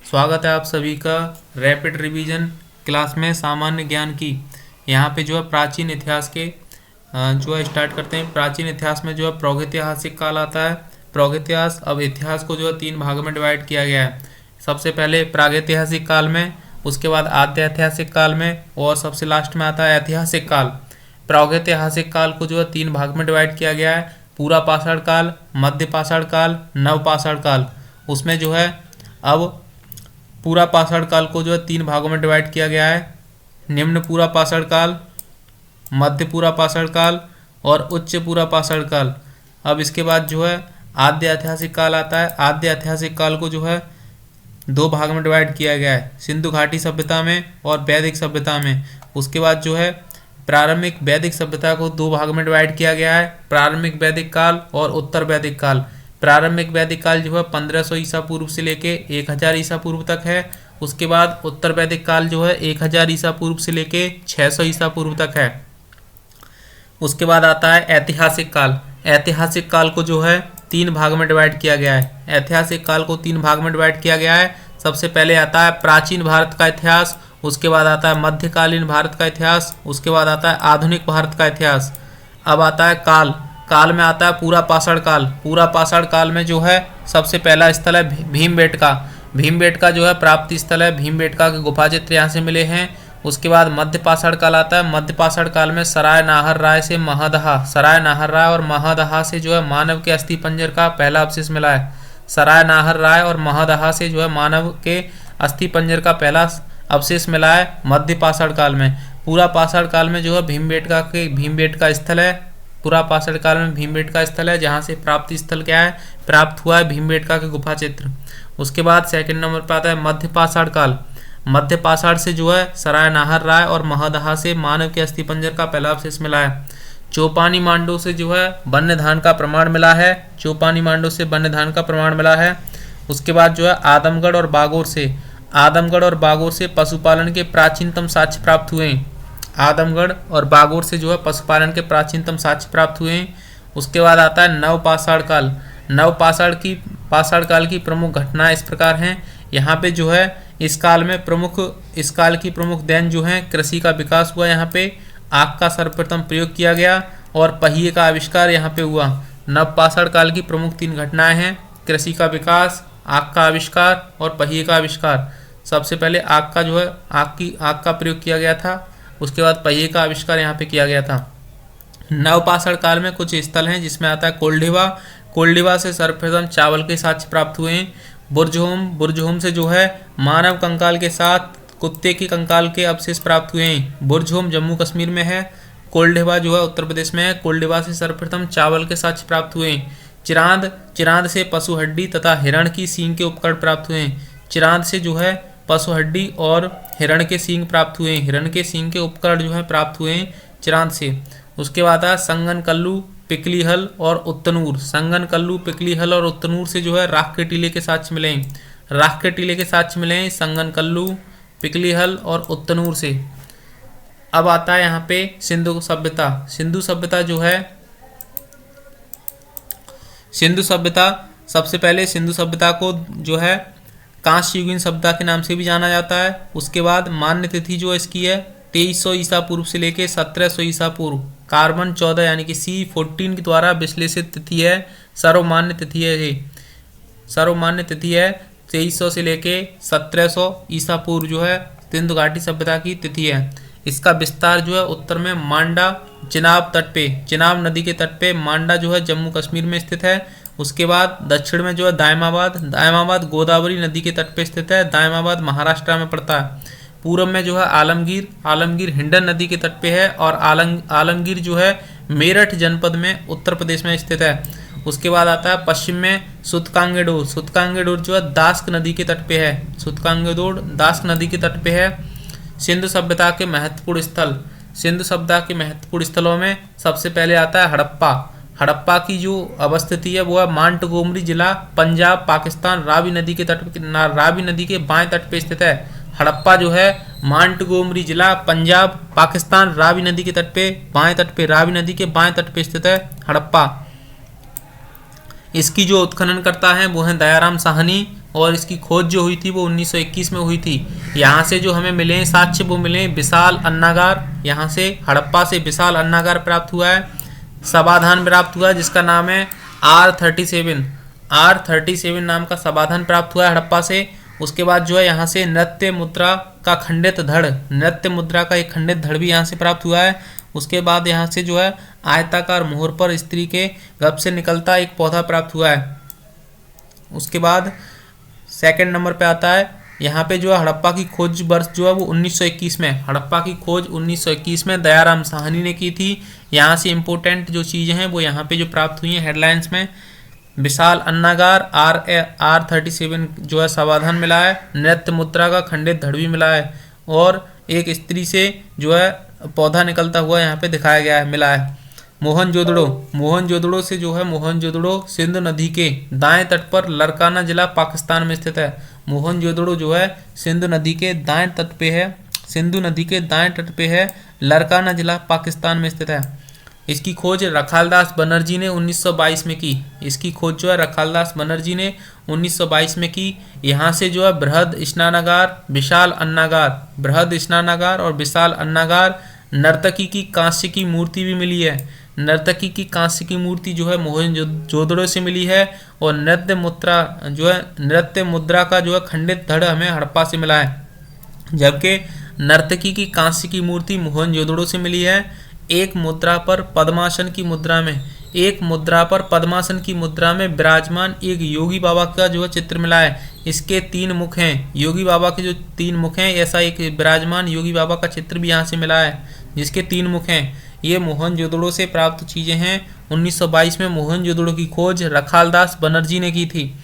स्वागत है आप सभी का रैपिड रिवीजन क्लास में सामान्य ज्ञान की। यहाँ पे जो है प्राचीन इतिहास के जो है स्टार्ट करते हैं। प्राचीन इतिहास में जो है प्रागैतिहासिक काल आता है। प्रागैतिहास, अब इतिहास को जो है 3 भाग में डिवाइड किया गया है। सबसे पहले प्रागैतिहासिक काल में, उसके बाद आद्य ऐतिहासिक काल में और सबसे लास्ट में आता है ऐतिहासिक काल। प्रागैतिहासिक काल को जो है 3 भाग में डिवाइड किया गया है, पूरा पाषाण काल, मध्य पाषाण काल, नव पाषाण काल। उसमें जो है अब पूरा पाषाण काल को जो है 3 भागों में डिवाइड किया गया है, निम्न पूरा पाषाण काल, मध्य पूरा पाषाण काल और उच्च पूरा पाषाण काल। अब इसके बाद जो है आद्य ऐतिहासिक काल आता है। आद्य ऐतिहासिक काल को जो है 2 भाग में डिवाइड किया गया है, सिंधु घाटी सभ्यता में और वैदिक सभ्यता में। उसके बाद जो है प्रारंभिक वैदिक सभ्यता को 2 भाग में डिवाइड किया गया है, प्रारंभिक वैदिक काल और उत्तर वैदिक काल। प्रारंभिक वैदिक काल जो है 1500 ईसा पूर्व से लेके 1000 ईसा पूर्व तक है। उसके बाद उत्तर वैदिक काल जो है 1000 ईसा पूर्व से लेके 600 ईसा पूर्व तक है। उसके बाद आता है ऐतिहासिक काल। ऐतिहासिक काल को जो है 3 भाग में डिवाइड किया गया है। ऐतिहासिक काल को 3 भाग में डिवाइड किया गया है। सबसे पहले आता है प्राचीन भारत का इतिहास, उसके बाद आता है मध्यकालीन भारत का इतिहास, उसके बाद आता है आधुनिक भारत का इतिहास। अब आता है काल। काल में आता है पूरा पाषाण काल। पूरा पाषाण काल में जो है सबसे पहला स्थल है भीमबेटका। भीमबेटका जो है प्राप्ति स्थल है। भीमबेटका के गुफा चित्र यहाँ से मिले हैं। उसके बाद मध्य पाषाण काल आता है। मध्य पाषाण काल में सराय नाहर राय से महदहा, सराय नाहर राय और महदहा से जो है मानव के अस्थि पंजर का पहला अवशेष मिला है। सराय नाहर राय और महदहा से जो है मानव के अस्थि पंजर का पहला अवशेष मिला है मध्य पाषाण काल में। पूरा पाषाण काल में जो है भीमबेटका स्थल है। पूरा पाषाण काल में भीमबेटका स्थल है, जहाँ से प्राप्ति स्थल क्या है, प्राप्त हुआ है भीमबेटका के गुफा चित्र। उसके बाद सेकंड नंबर पर आता है मध्य पाषाण काल। मध्य पाषाण से जो है सराय नाहर राय और महदहा से मानव के अस्थि पंजर का पहला अवशेष मिला है। चौपानी मांडू से जो है वन्य धान का प्रमाण मिला है। चौपानी मांडू से वन्य धान का प्रमाण मिला है। उसके बाद जो है आदमगढ़ और बागोर से पशुपालन के प्राचीनतम साक्ष्य प्राप्त हुए। आदमगढ़ और बागोर से जो है पशुपालन के प्राचीनतम साक्ष्य प्राप्त हुए। उसके बाद आता है नव पाषाण काल। पाषाण काल की प्रमुख घटनाएं इस प्रकार हैं। यहाँ पे जो है इस काल की प्रमुख देन जो है कृषि का विकास हुआ। यहाँ पे आग का सर्वप्रथम प्रयोग किया गया और पहिए का आविष्कार यहाँ पे हुआ। नव पाषाण काल की प्रमुख 3 घटनाएं हैं, कृषि का विकास, आग का आविष्कार और पहिए का आविष्कार। सबसे पहले आग का प्रयोग किया गया था, उसके बाद पहिए का आविष्कार यहाँ पे किया गया था। नवपाषाण काल में कुछ स्थल हैं जिसमें आता है कोल्डिवा से सर्वप्रथम चावल के साक्ष्य प्राप्त हुए। बुरजहोम से जो है मानव कंकाल के साथ कुत्ते की कंकाल के अवशेष प्राप्त हुए। बुरजहोम जम्मू कश्मीर में है, कोल्डिवा जो है उत्तर प्रदेश में है। कोल्डिवा से सर्वप्रथम चावल के साक्ष्य प्राप्त हुए। चिरांद से पशु हड्डी तथा हिरण की सींग के उपकरण प्राप्त हुए। चिरांद से जो है पशु हड्डी और हिरण के सींग प्राप्त हुए। हिरण के सींग के उपकरण जो है प्राप्त हुए चिरांद से। उसके बाद है संगन कल्लू, पिकलीहल और उत्तनूर। संगन कल्लू, पिकलीहल और उत्तनूर से जो है राख के टीले के साक्ष्य मिले। संगन कल्लू, पिकलीहल और उत्तनूर से। अब आता है यहाँ पे सिंधु सभ्यता। सबसे पहले सिंधु सभ्यता को जो है कांस्य युगीन सभ्यता के नाम से भी जाना जाता है। उसके बाद मान्य तिथि जो इसकी है 2300 ईसा पूर्व से लेके 1700 ईसा पूर्व। कार्बन 14 यानी कि C14 के द्वारा विश्लेषित तिथि है। सर्वमान्य तिथि है 2300 से लेके 1700 ईसा पूर्व जो है सिंधु घाटी सभ्यता की तिथि है। इसका विस्तार जो है उत्तर में मांडा चिनाब नदी के तट पे मांडा जो है जम्मू कश्मीर में स्थित है। उसके बाद दक्षिण में जो है दायमाबाद गोदावरी नदी के तट पे स्थित है। दायमाबाद महाराष्ट्र में पड़ता है। पूर्व में जो है आलमगीर हिंडन नदी के तट पे है और आलमगीर जो है मेरठ जनपद में उत्तर प्रदेश में स्थित है। उसके बाद आता है पश्चिम में सुतकांगेडोर जो है दास्क नदी के तट पे है। सिंधु सभ्यता के महत्वपूर्ण स्थलों में सबसे पहले आता है हड़प्पा की जो अवस्थिति है वो है मांटगोमरी जिला, पंजाब, पाकिस्तान, रावी नदी के बाएं तट पे स्थित है। हड़प्पा जो है मांटगोमरी जिला, पंजाब, पाकिस्तान, रावी नदी के तट पे रावी नदी के बाएं तट पे स्थित है हड़प्पा। इसकी जो उत्खनन करता है वो है दयाराम साहनी। और इसकी खोज जो हुई थी वो 1921 में हुई थी। यहाँ से जो हमें मिले हैं साक्ष्य वो मिले हैं विशाल अन्नागार, यहाँ से हड़प्पा से विशाल अन्नागार प्राप्त हुआ है। समाधान प्राप्त हुआ है जिसका नाम है R37 नाम का समाधान प्राप्त हुआ है हड़प्पा से। उसके बाद जो है यहाँ से नृत्य मुद्रा का खंडित धड़, नृत्य मुद्रा का एक खंडित धड़ भी यहाँ से प्राप्त हुआ है। उसके बाद यहाँ से जो है आयताकार मोहर पर स्त्री के गर्भ से निकलता एक पौधा प्राप्त हुआ है। उसके बाद सेकंड नंबर पे आता है यहाँ पे जो है हड़प्पा की खोज वर्ष जो है वो 1921 में, हड़प्पा की खोज 1921 में दयाराम साहनी ने की थी। यहाँ से इम्पोर्टेंट जो चीज़ें हैं वो यहाँ पे जो प्राप्त हुई हैं हेडलाइंस में, विशाल अन्नागार R37 जो है समाधान मिला है, नृत्य मुद्रा का खंडित धड़ भी मिला है और एक स्त्री से जो है पौधा निकलता हुआ यहाँ पे दिखाया गया है, मिला है। मोहनजोदड़ो से जो है मोहनजोदड़ो सिंधु नदी के दाएं तट पर लरकाना जिला पाकिस्तान में स्थित है। मोहनजोदड़ो जो है सिंधु नदी के दाएं तट पे है, सिंधु नदी के दाएं तट पे है, लरकाना जिला पाकिस्तान में स्थित है। इसकी खोज रखालदास बनर्जी ने 1922 में की। इसकी खोज जो है रखालदास बनर्जी ने 1922 में की। यहाँ से जो है बृहद स्नानागार, विशाल अन्नागार, बृहद स्नानागार और विशाल अन्नागार, नर्तकी की कांस्य की मूर्ति भी मिली है। नर्तकी की कांस्य की मूर्ति जो है मोहनजोदड़ो से मिली है और नृत्य मुद्रा जो है नृत्य मुद्रा का जो है खंडित धड़ हमें हड़प्पा से मिला है, जबकि नर्तकी की कांस्य की मूर्ति मोहनजोदड़ो से मिली है। एक मुद्रा पर पद्मासन की मुद्रा में, एक मुद्रा पर पद्मासन की मुद्रा में विराजमान एक योगी बाबा का जो है चित्र मिला है। इसके 3 मुख हैं, योगी बाबा के जो 3 मुख हैं, ऐसा एक विराजमान योगी बाबा का चित्र भी यहाँ से मिला है जिसके 3 मुख हैं। ये मोहनजोदड़ो से प्राप्त चीज़ें हैं। 1922 में मोहनजोदड़ो की खोज रखालदास बनर्जी ने की थी।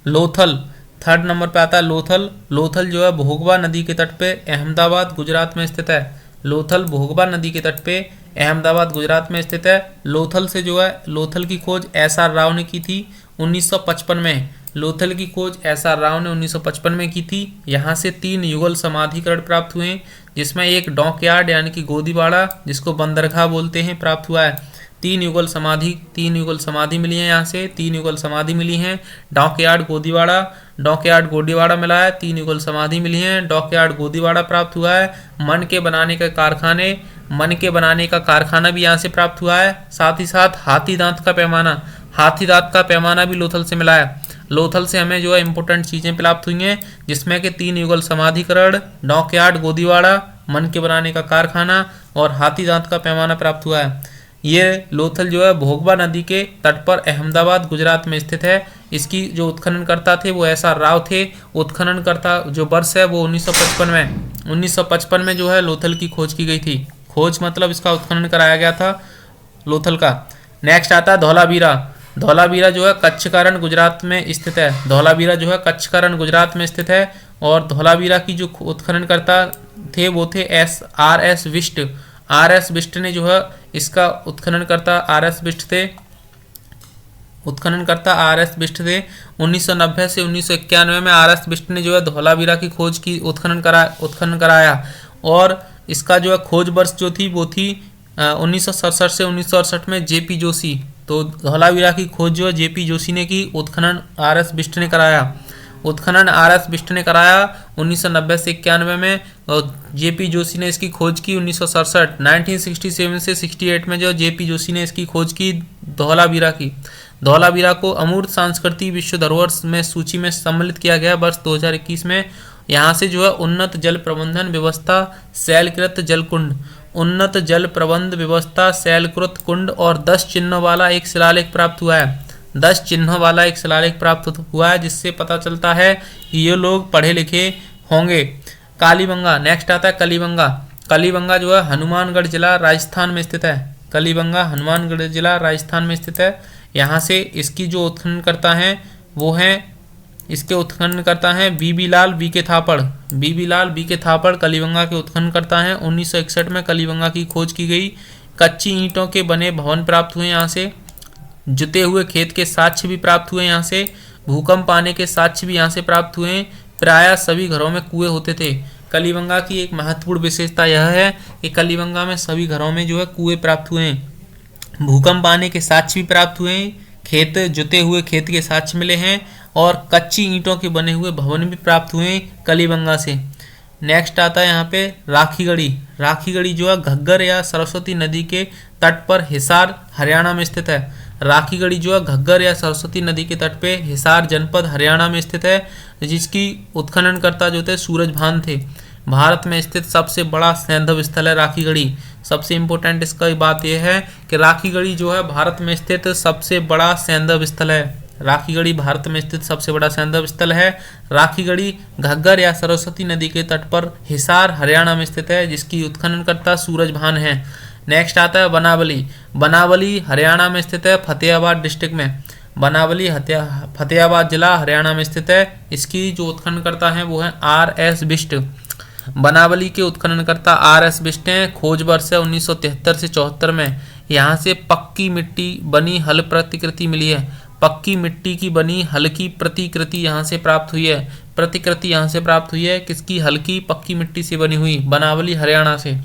लोथल, थर्ड नंबर पे आता है लोथल। लोथल जो है भोगवा नदी के तट पे अहमदाबाद गुजरात में स्थित है। लोथल भोगवा नदी के तट पे अहमदाबाद गुजरात में स्थित है। लोथल से जो है लोथल की खोज SR राव ने की थी 1955 में। लोथल की खोज SR राव ने 1955 में की थी। यहाँ से 3 युगल समाधिकरण प्राप्त हुए जिसमें एक डॉकयार्ड यानी कि गोदीवाड़ा जिसको बंदरगाह बोलते हैं प्राप्त हुआ है। 3 युगल समाधि मिली है। यहाँ से 3 युगल समाधि मिली हैं। डॉकयार्ड गोदीवाड़ा मिला है। 3 युगल समाधि मिली हैं। डॉकयार्ड गोदीवाड़ा प्राप्त हुआ है। मन के बनाने का कारखाना भी यहाँ से प्राप्त हुआ है। साथ ही साथ हाथी दांत का पैमाना भी लोथल से मिला है। लोथल से हमें जो है इंपॉर्टेंट चीज़ें प्राप्त हुई हैं जिसमें कि 3 युगल समाधिकरण, डॉकयार्ड गोदीवाड़ा, मन के बनाने का कारखाना और हाथी दांत का पैमाना प्राप्त हुआ है। ये लोथल जो है भोगवा नदी के तट पर अहमदाबाद गुजरात में स्थित है। इसकी जो उत्खननकर्ता थे वो SR राव थे। उत्खननकर्ता जो वर्ष है वो 1955 में जो है लोथल की खोज की गई थी। खोज मतलब इसका उत्खनन कराया गया था लोथल का। नेक्स्ट आता है धौलावीरा। धौलावीरा जो है कच्छकारण गुजरात में स्थित है। धौलावीरा जो है कच्छकारण गुजरात में स्थित है और धौलावीरा की जो उत्खननकर्ता थे वो थे RS बिष्ट। RS बिष्ट ने जो है इसका उत्खननकर्ता RS बिष्ट थे। 1990 से 1991 में RS बिष्ट ने जो है धौलावीरा की खोज की उत्खनन कराया और इसका जो है खोज वर्ष जो थी वो थी 1967 से 1968 में JP जोशी। तो धौलावीरा की खोज जो है JP जोशी ने की, उत्खनन RS बिष्ट ने कराया। 1990 से 91 में और JP जोशी ने इसकी खोज की 1967 से 68 में जो JP जोशी ने इसकी खोज की धौलावीरा की। धौलावीरा को अमूर्त सांस्कृतिक विश्व धरोहर में सूची में सम्मिलित किया गया वर्ष 2021 में। यहाँ से जो है उन्नत जल प्रबंधन व्यवस्था, शैलकृत जलकुंड, उन्नत जल प्रबंध व्यवस्था, शैलकृत कुंड और 10 चिन्हों वाला एक शिलालेख प्राप्त हुआ है। 10 चिन्हों वाला एक शिलालेख प्राप्त हुआ है जिससे पता चलता है कि ये लोग पढ़े लिखे होंगे। कालीबंगा, नेक्स्ट आता है कलीबंगा। कलीबंगा जो है हनुमानगढ़ जिला राजस्थान में स्थित है। कलीबंगा हनुमानगढ़ जिला राजस्थान में स्थित है। यहाँ से इसकी जो उत्खननकर्ता हैं वो हैं, इसके उत्खननकर्ता हैं बीबी लाल BK थापड़। बीबी लाल BK थापड़ कलीबंगा के उत्खननकर्ता हैं। 1961 में कलीबंगा की खोज की गई। कच्ची ईंटों के बने भवन प्राप्त हुए यहाँ से। जुते हुए खेत के साक्ष्य भी प्राप्त हुए यहाँ से। भूकंप आने के साक्ष्य भी यहाँ से प्राप्त हुए। प्रायः सभी घरों में कुएं होते थे। कलीबंगा की एक महत्वपूर्ण विशेषता यह है कि कलीबंगा में सभी घरों में जो है कुएं प्राप्त हुए। भूकंप आने के साक्ष्य भी प्राप्त हुए। खेत जुते हुए खेत के साक्ष्य मिले हैं और कच्ची ईंटों के बने हुए भवन भी प्राप्त हुए कलीबंगा से। नेक्स्ट आता है यहाँ पे राखीगढ़ी। राखीगढ़ी जो है घग्गर या सरस्वती नदी के तट पर हिसार हरियाणा में स्थित है। राखीगढ़ी जो है घग्गर या सरस्वती नदी के तट पे हिसार जनपद हरियाणा में स्थित है, जिसकी उत्खननकर्ता जो थे सूरजभान थे। भारत में स्थित सबसे बड़ा सैंधव स्थल है राखीगढ़ी। सबसे इम्पोर्टेंट इसका बात यह है कि राखीगढ़ी जो है भारत में स्थित सबसे बड़ा सैंधव स्थल है। राखीगढ़ी भारत में स्थित सबसे बड़ा सैंधव स्थल है। राखीगढ़ी घग्गर या सरस्वती नदी के तट पर हिसार हरियाणा में स्थित है, जिसकी उत्खननकर्ता सूरजभान है। नेक्स्ट आता है बनावली। बनावली हरियाणा में स्थित है, फतेहाबाद डिस्ट्रिक्ट में। बनावली फतेहाबाद जिला हरियाणा में स्थित है। इसकी जो उत्खननकर्ता है वो है RS बिष्ट। बनावली के उत्खननकर्ता RS बिष्ट हैं। खोज वर्ष है 1973 से 74 में। यहाँ से पक्की मिट्टी बनी हल प्रतिकृति मिली है। पक्की मिट्टी की बनी हल की प्रतिकृति यहाँ से प्राप्त हुई है। प्रतिकृति यहाँ से प्राप्त हुई है किसकी? हल की पक्की मिट्टी से बनी हुई, बनावली हरियाणा से।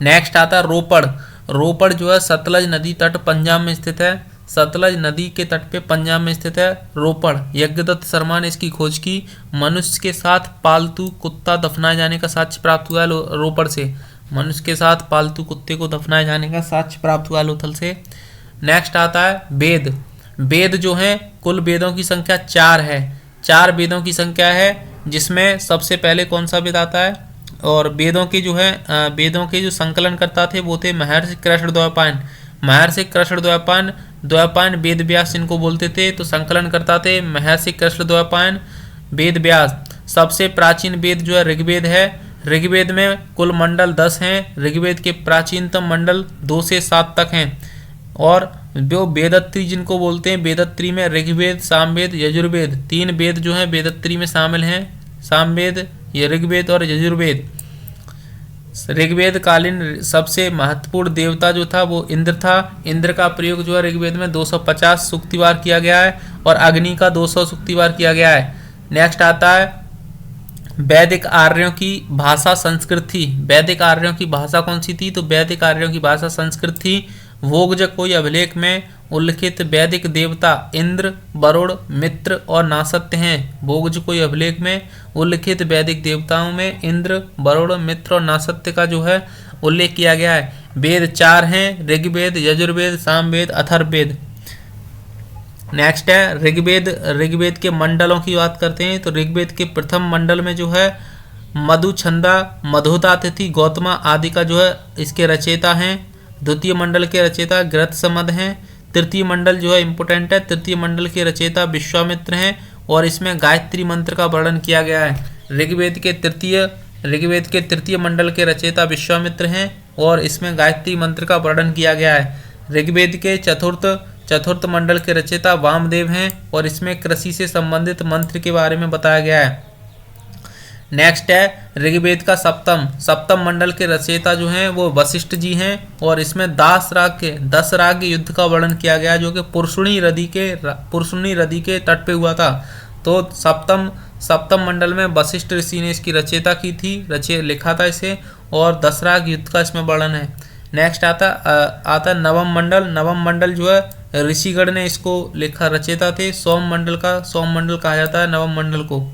नेक्स्ट आता है रोपड़। रोपड़ जो है सतलज नदी तट पंजाब में स्थित है। सतलज नदी के तट पे पंजाब में स्थित है रोपड़। यज्ञदत्त शर्मा ने इसकी खोज की। मनुष्य के साथ पालतू कुत्ता दफनाए जाने का साक्ष्य प्राप्त हुआ है रोपड़ से। मनुष्य के साथ पालतू कुत्ते को दफनाए जाने का साक्ष्य प्राप्त हुआ लोथल से। नेक्स्ट आता है वेद। वेद जो है कुल वेदों की संख्या 4 है। 4 वेदों की संख्या है, जिसमें सबसे पहले कौन सा वेद आता है? और वेदों के जो है वेदों के जो संकलन करता थे वो थे महर्षि कृष्ण द्वैपायन। महर्षि कृष्ण द्वैपायन वेद व्यास इनको बोलते थे, तो संकलन करता थे महर्षि कृष्ण द्वैपायन वेद व्यास। सबसे प्राचीन वेद जो है ऋग्वेद है। ऋग्वेद में कुल मंडल 10 हैं। ऋग्वेद के प्राचीनतम मंडल 2 से 7 तक हैं। और जो वेदत्री जिनको बोलते हैं, वेदत्री में ऋग्वेद, सामवेद, यजुर्वेद 3 वेद जो हैं वेदत्री में शामिल हैं। सामवेद, ऋग्वेद और यजुर्वेद। ऋग्वेद कालीन सबसे महत्वपूर्ण देवता जो था वो इंद्र था। इंद्र का प्रयोग जो है ऋग्वेद में 250 सूक्तिवार किया गया है और अग्नि का 200 सूक्तिवार किया गया है। नेक्स्ट आता है वैदिक आर्यों की भाषा संस्कृत थी। वैदिक आर्यों की भाषा कौन सी थी? तो वैदिक आर्यों की भाषा संस्कृत थी। भोगजकोई अभिलेख में उल्लिखित वैदिक देवता इंद्र, वरुण, मित्र और नासत्य हैं। भोगजकोई अभिलेख में उल्लिखित वैदिक देवताओं में इंद्र, वरुण, मित्र और नासत्य का जो है उल्लेख किया गया है। वेद 4 हैं, ऋग्वेद, यजुर्वेद, सामवेद, अथर्ववेद। नेक्स्ट है ऋग्वेद। ऋग्वेद के मंडलों की बात करते हैं तो ऋग्वेद के प्रथम मंडल में जो है मधुछंदा, मधुता, तिथि, गौतमा आदि का जो है इसके रचयिता हैं। द्वितीय मंडल के रचयिता गृहस्थमद हैं। तृतीय मंडल जो है इंपोर्टेंट है। तृतीय मंडल के रचयिता विश्वामित्र हैं और इसमें गायत्री मंत्र का वर्णन किया गया है। ऋग्वेद के तृतीय मंडल के रचयिता विश्वामित्र हैं और इसमें गायत्री मंत्र का वर्णन किया गया है। ऋग्वेद के चतुर्थ मंडल के रचयिता वामदेव हैं और इसमें कृषि से संबंधित मंत्र के बारे में बताया गया है। नेक्स्ट है ऋग्वेद का सप्तम मंडल के रचयिता जो हैं वो वशिष्ठ जी हैं और इसमें 10 राग के युद्ध का वर्णन किया गया जो कि पुरुषुणी नदी के तट पे हुआ था। तो सप्तम मंडल में वशिष्ठ ऋषि ने इसकी रचयिता की थी, लिखा था इसे, और 10 राग युद्ध का इसमें वर्णन है। नेक्स्ट आता नवम मंडल जो है ऋषिगढ़ ने इसको लिखा, रचयिता थे। सोम मंडल कहा जाता है नवम मंडल को।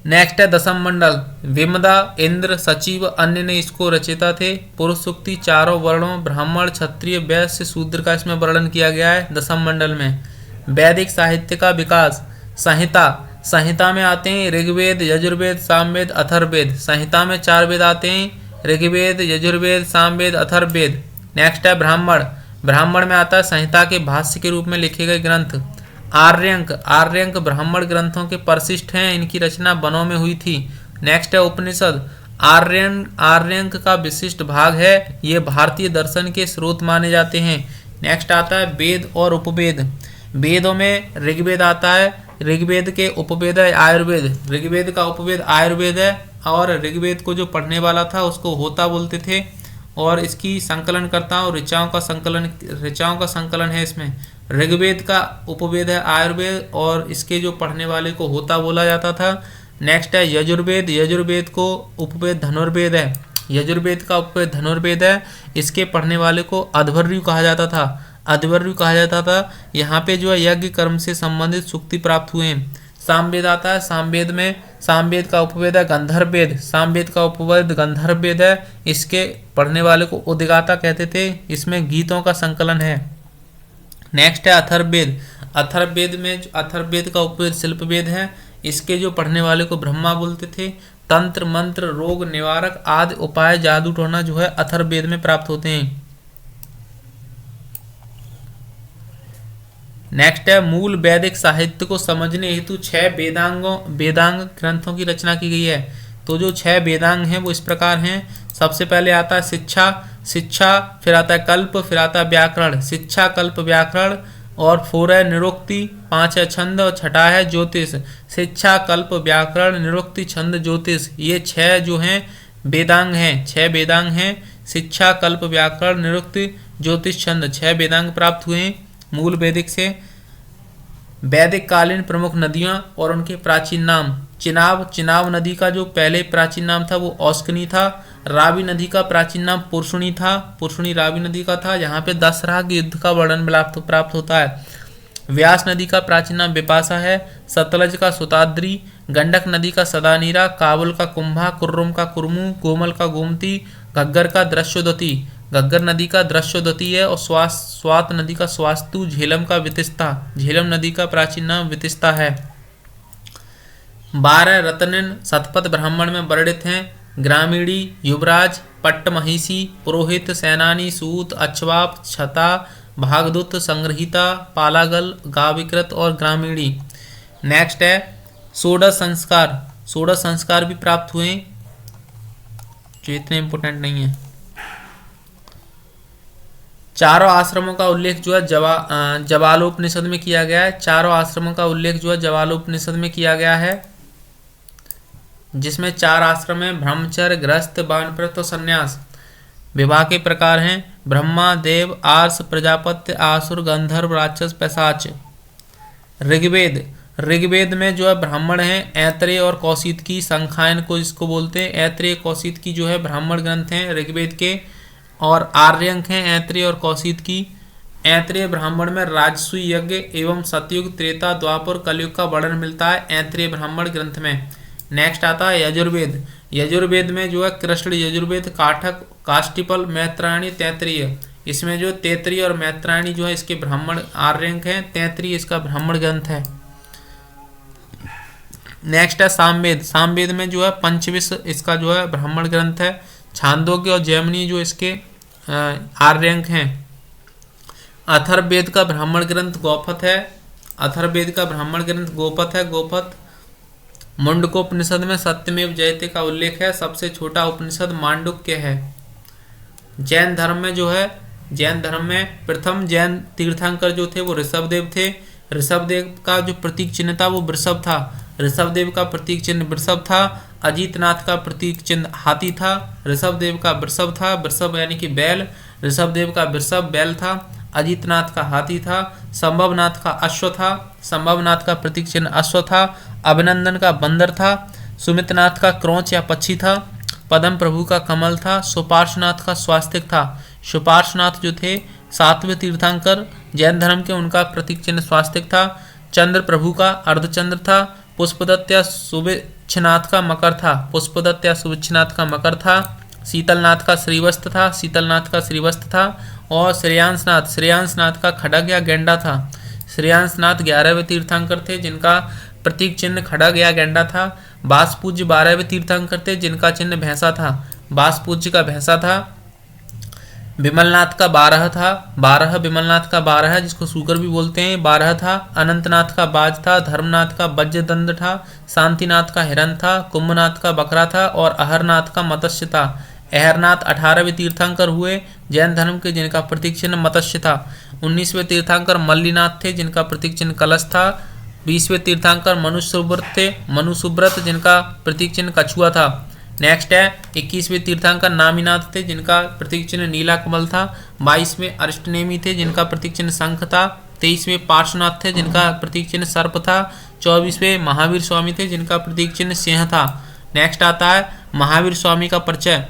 नेक्स्ट है दसम मंडल। विमदा, इंद्र, सचिव अन्य ने इसको रचयिता थे। पुरुष सूक्ति 4 वर्णों ब्राह्मण, क्षत्रिय, वैश्य, शूद्र का इसमें वर्णन किया गया है दसम मंडल में। वैदिक साहित्य का विकास। संहिता में आते हैं ऋग्वेद, यजुर्वेद, सामवेद, अथर्ववेद। संहिता में 4 वेद आते हैं, ऋग्वेद, यजुर्वेद, सामवेद, अथर्ववेद। नेक्स्ट है ब्राह्मण में आता है संहिता के भाष्य के रूप में लिखे गए ग्रंथ। आर्यंक ब्राह्मण ग्रंथों के परिशिष्ट हैं, इनकी रचना वनों में हुई थी। नेक्स्ट है उपनिषद। आर्यंक का विशिष्ट भाग है, ये भारतीय दर्शन के स्रोत माने जाते हैं। नेक्स्ट आता है वेद और उपवेद। वेदों में ऋग्वेद आता है, ऋग्वेद के उपवेद है आयुर्वेद। ऋग्वेद का उपवेद आयुर्वेद है और ऋग्वेद को जो पढ़ने वाला था उसको होता बोलते थे और इसकी संकलनकर्ताओं ऋचाओं का संकलन है इसमें। ऋग्वेद का उपवेद है आयुर्वेद और इसके जो पढ़ने वाले को होता बोला जाता था। नेक्स्ट है यजुर्वेद को उपवेद धनुर्वेद है। यजुर्वेद का उपवेद धनुर्वेद है, इसके पढ़ने वाले को अध्वर्यु कहा जाता था। अध्वर्यु कहा जाता था। यहाँ पे जो है यज्ञ कर्म से संबंधित सूक्ति प्राप्त हुए हैं। सामवेद आता है। सामवेद का उपवेद है गंधर्व वेद। सामवेद का उपवेद गंधर्व वेद है। इसके पढ़ने वाले को उद्गाता कहते थे। इसमें गीतों का संकलन है। नेक्स्ट है अथर्ववेद। अथर्ववेद का उपवेद शिल्पवेद है। इसके जो पढ़ने वाले को ब्रह्मा बोलते थे। तंत्र मंत्र रोग निवारक आदि उपाय जादू टोना जो है अथर्ववेद में प्राप्त होते हैं। नेक्स्ट है मूल वैदिक साहित्य को समझने हेतु 6 वेदांग ग्रंथों की रचना की गई है। तो जो 6 वेदांग हैं वो इस प्रकार हैं। सबसे पहले आता है शिक्षा, फिर आता है कल्प, फिर आता है व्याकरण। शिक्षा कल्प व्याकरण और 4 है निरुक्ति, 5 है छंद और 6 है ज्योतिष। शिक्षा कल्प व्याकरण निरुक्ति छंद ज्योतिष ये 6 जो हैं वेदांग हैं। 6 वेदांग हैं। शिक्षा कल्प व्याकरण निरुक्ति ज्योतिष छंद 6 वेदांग प्राप्त हुए हैं मूल वैदिक से। वैदिक कालीन प्रमुख नदियां और उनके प्राचीन नाम। चिनाब नदी का जो पहले प्राचीन नाम था वो औस्कनी था। रावी नदी का प्राचीन नाम पुरुषुणी था। पुरुषुणी रावी नदी का था। यहाँ पे दशरहा के युद्ध का वर्णन प्राप्त होता है। व्यास नदी का प्राचीन नाम विपाशा है। सतलज का सुताद्री, गंडक नदी का सदानीरा, काबुल का कुंभा, कुर्रुम का कुर्मू, कोमल का गोमती, घग्गर का दृश्योदती। घग्गर नदी का दृश्योदती है। और स्वात नदी का स्वास्तु, झेलम का वितिस्ता। झेलम नदी का प्राचीन नाम वितिस्ता है। 12 रत्न शतपथ ब्राह्मण में वर्णित हैं। ग्रामीणी, युवराज, पट्टमहिषी, पुरोहित, सेनानी, सूत, अक्षवाप, छता, भागदूत, संग्रहिता, पालागल, गाविकृत और ग्रामीणी। नेक्स्ट है षोडश संस्कार। षोडश संस्कार भी प्राप्त हुए जो इतने इंपोर्टेंट नहीं है। चारों आश्रमों का उल्लेख जो है जवालोपनिषद में किया गया है। चारों आश्रमों का उल्लेख जो है जवालोपनिषद में किया गया है, जिसमें 4 आश्रम हैं ब्रह्मचर्य, गृहस्थ, वानप्रस्थ और संन्यास। विवाह के प्रकार हैं ब्रह्मा, देव, आर्ष, प्रजापत्य, आसुर, गंधर्व, राक्षस, पैशाच। ऋग्वेद में जो है ब्राह्मण हैं ऐत्रेय और कौशिकी। संखायन को इसको बोलते हैं। ऐत्रेय कौशिकी जो है ब्राह्मण ग्रंथ हैं ऋग्वेद के। और आर्यंक हैं ऐत्रेय और कौशिकी। ऐत्रेय ब्राह्मण में राजसूय यज्ञ एवं सतयुग, त्रेता, द्वापर, कलयुग का वर्णन मिलता है ऐत्रेय ब्राह्मण ग्रंथ में। नेक्स्ट आता है यजुर्वेद। यजुर्वेद में जो है कृष्ण यजुर्वेद, काठक, काष्टिपल, मैत्रायणी, तैत्तिरीय। इसमें जो तैत्तिरीय और मैत्रायणी जो है इसके ब्राह्मण आर्यंक हैं। तैत्तिरीय इसका ब्राह्मण ग्रंथ है। नेक्स्ट है सामवेद। सामवेद में जो है पंचविश इसका जो है ब्राह्मण ग्रंथ है। छांदोग्य और जैमिनी जो इसके आर्यंक हैं। अथर्ववेद का ब्राह्मण ग्रंथ गोपथ है। अथर्ववेद का ब्राह्मण ग्रंथ गोपथ है। गोपथ। मुंडकोपनिषद में सत्यमेव जयते का उल्लेख है। सबसे छोटा उपनिषद मांडुक्य है। जैन धर्म में जो है जैन धर्म में प्रथम जैन तीर्थंकर जो थे वो ऋषभदेव थे। ऋषभदेव का जो प्रतीक चिन्ह था वो वृषभ था। ऋषभदेव का प्रतीक चिन्ह वृषभ था। अजीतनाथ का प्रतीक चिन्ह हाथी था। ऋषभदेव का वृषभ था, वृषभ यानी कि बैल। ऋषभदेव का वृषभ बैल था। अजीतनाथ का हाथी था। संभवनाथ का अश्व था। संभवनाथ का प्रतीक चिन्ह अश्व था। अभिनंदन का बंदर था। सुमितनाथ का क्रौच या पक्षी था। पद्म प्रभु का कमल था। सुपार्श्वनाथ का स्वास्तिक था। सुपार्श्वनाथ जो थे 7वें तीर्थंकर जैन धर्म के, उनका प्रतीक चिन्ह स्वास्तिक था। चंद्र प्रभु का अर्धचंद्र था। पुष्पदत्त या सुविच्छनाथ का मकर था। पुष्पदत्त या सुविच्छनाथ का मकर था। शीतलनाथ का श्रीवस्त्र था। शीतलनाथ का श्रीवस्त्र था। और श्रेयांसनाथ का खड़ग या गेंडा था। श्रेयांसनाथ 11वें तीर्थंकर थे जिनका प्रतीक चिन्ह खड़ग या गेंडा था। बासपूज्य 12वें तीर्थंकर थे जिनका चिन्ह भैंसा था। बासपूज्य का भैंसा था। विमलनाथ का 12 था। 12 विमलनाथ का 12 जिसको सूकर भी बोलते हैं 12 था। अनंतनाथ का बाज था। धर्मनाथ का वज्रदंड था। शांतिनाथ का हिरण था। कुंभनाथ का बकरा था। और अहरनाथ का मत्स्य था। अहरनाथ 18वें तीर्थंकर हुए जैन धर्म के जिनका प्रतीक चिन्ह मत्स्य था। 19वें तीर्थंकर मल्लीनाथ थे जिनका प्रतीक चिन्ह कलश था। 20वें तीर्थंकर मनुसुव्रत थे। मनुसुव्रत जिनका प्रतीक चिन्ह कछुआ था। नेक्स्ट है 21वें तीर्थंकर नामीनाथ थे जिनका प्रतीक चिन्ह नीला कमल था। 22वें अरिष्टनेमी थे जिनका प्रतीक चिन्ह शंख था। 23वें पार्श्वनाथ थे जिनका प्रतीक चिन्ह सर्प था। 24वें महावीर स्वामी थे जिनका प्रतीक चिन्ह सिंह था। नेक्स्ट आता है महावीर स्वामी का परिचय।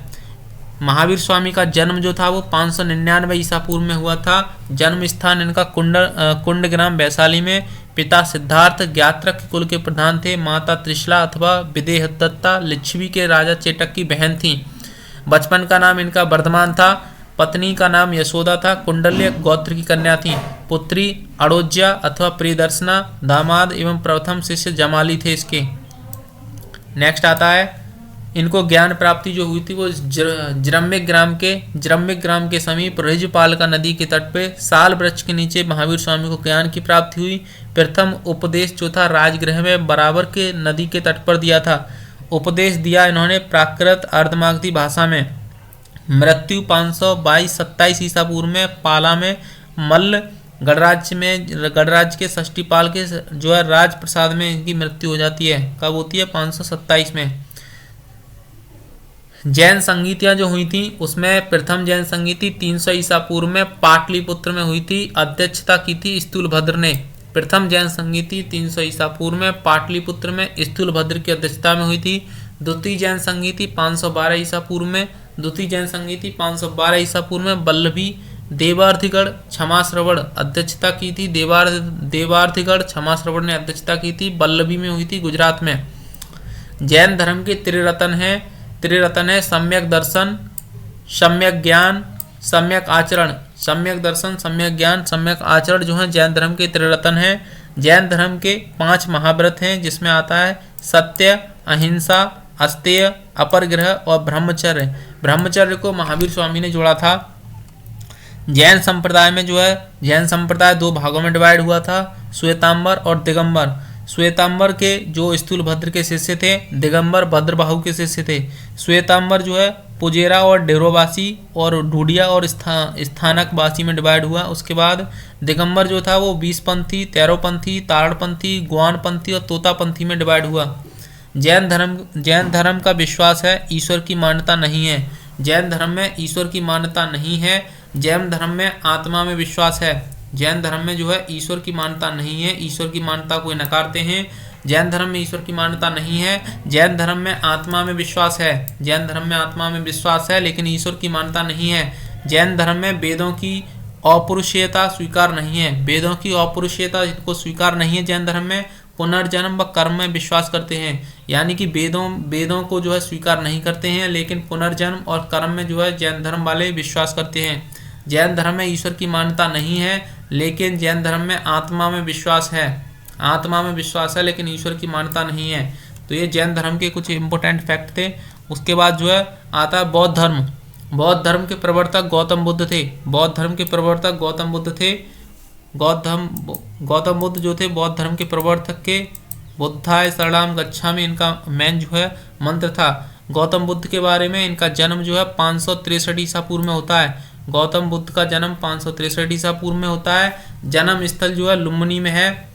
महावीर स्वामी का जन्म जो था वो 599 ईसा पूर्व में हुआ था। जन्म स्थान इनका कुंडग्राम वैशाली में। पिता सिद्धार्थ ज्ञात्रक कुल के प्रधान थे। माता त्रिशला अथवा विदेहदत्ता लिच्छवी के राजा चेटक की बहन थी। बचपन का नाम इनका वर्धमान था। पत्नी का नाम यशोदा था। कुंडल्य गोत्र की कन्या थी। पुत्री अड़ोज्या अथवा प्रियदर्शना। दामाद एवं प्रथम शिष्य जमाली थे इसके। नेक्स्ट आता है, इनको ज्ञान प्राप्ति जो हुई थी वो जरम्बिक ग्राम के समीप ऋजपालका नदी के तट पे साल वृक्ष के नीचे महावीर स्वामी को ज्ञान की प्राप्ति हुई। प्रथम उपदेश जो था राजगृह में बराबर के नदी के तट पर दिया था। उपदेश दिया इन्होंने प्राकृत अर्धमागधी भाषा में। मृत्यु 522-27 ईसा पूर्व में पाला में मल्ल गणराज्य के षष्ठीपाल के जो है राजप्रसाद में इनकी मृत्यु हो जाती है। कब होती है? 527 में। जैन संगीतियाँ जो हुई थी उसमें प्रथम जैन संगीति 300 ईसा पूर्व में पाटलिपुत्र में हुई थी। अध्यक्षता की थी स्थूलभद्र ने। प्रथम जैन संगीति 300 ईसा पूर्व में पाटलिपुत्र में स्थूलभद्र की अध्यक्षता में हुई थी। द्वितीय जैन संगीति 512 ईसा पूर्व में। द्वितीय जैन संगीति 512 ईसा पूर्व में वल्लभी देवार्थिगढ़ क्षमाश्रवण अध्यक्षता की थी। देवार्थिगढ़ क्षमाश्रवण ने अध्यक्षता की थी। वल्लभी में हुई थी गुजरात में। जैन धर्म के त्रिरत्न है सम्यक दर्शन, सम्यक ज्ञान, सम्यक आचरण। सम्यक दर्शन, सम्यक ज्ञान, सम्यक आचरण जो है जैन धर्म के त्रिरत्न है। जैन धर्म के 5 महाव्रत हैं जिसमें आता है सत्य, अहिंसा, अस्तेय, अपरग्रह और ब्रह्मचर्य। ब्रह्मचर्य को महावीर स्वामी ने जोड़ा था। जैन संप्रदाय में जो है जैन संप्रदाय 2 भागों में डिवाइड हुआ था, श्वेतांबर और दिगंबर। श्वेतांबर के जो स्थूलभद्र के शिष्य थे, दिगंबर भद्रबाहु के शिष्य थे। श्वेतांबर जो है पुजेरा और डेरोवासी और ढूढ़िया और स्थानकवासी में डिवाइड हुआ। उसके बाद दिगंबर जो था वो 20पंथी, 13पंथी, ताड़पंथी, ग्वानपंथी और तोतापंथी में डिवाइड हुआ। जैन धर्म का विश्वास है, ईश्वर की मान्यता नहीं है। जैन धर्म में ईश्वर की मान्यता नहीं है। जैन धर्म में आत्मा में विश्वास है। जैन धर्म में जो है ईश्वर की मान्यता नहीं है, ईश्वर की मान्यता को नकारते हैं। जैन धर्म में ईश्वर की मान्यता नहीं है। जैन धर्म में आत्मा में विश्वास है। जैन धर्म में आत्मा में विश्वास है लेकिन ईश्वर की मान्यता नहीं है। जैन धर्म में वेदों की अपौरुषेयता स्वीकार नहीं है। वेदों की अपौरुषेयता को स्वीकार नहीं है। जैन धर्म में पुनर्जन्म व कर्म में विश्वास करते हैं, यानी कि वेदों को जो है स्वीकार नहीं करते हैं लेकिन पुनर्जन्म और कर्म में जो है जैन धर्म वाले विश्वास करते हैं। जैन धर्म में ईश्वर की मान्यता नहीं है लेकिन जैन धर्म में आत्मा में विश्वास है। आत्मा में विश्वास है लेकिन ईश्वर की मान्यता नहीं है। तो ये जैन धर्म के कुछ इंपॉर्टेंट फैक्ट थे। उसके बाद जो है आता है बौद्ध धर्म। बौद्ध धर्म के प्रवर्तक गौतम बुद्ध थे। बौद्ध धर्म के प्रवर्तक गौतम बुद्ध थे। गौतम बुद्ध जो थे बौद्ध धर्म के प्रवर्तक के बुद्धाय शरणाम गच्छामि इनका मेन जो है मंत्र था। गौतम बुद्ध के बारे में इनका जन्म जो है 563 ईसा पूर्व में होता है। गौतम बुद्ध का जन्म 563 ईसा पूर्व में होता है। जन्म स्थल जो है लुम्बिनी में है।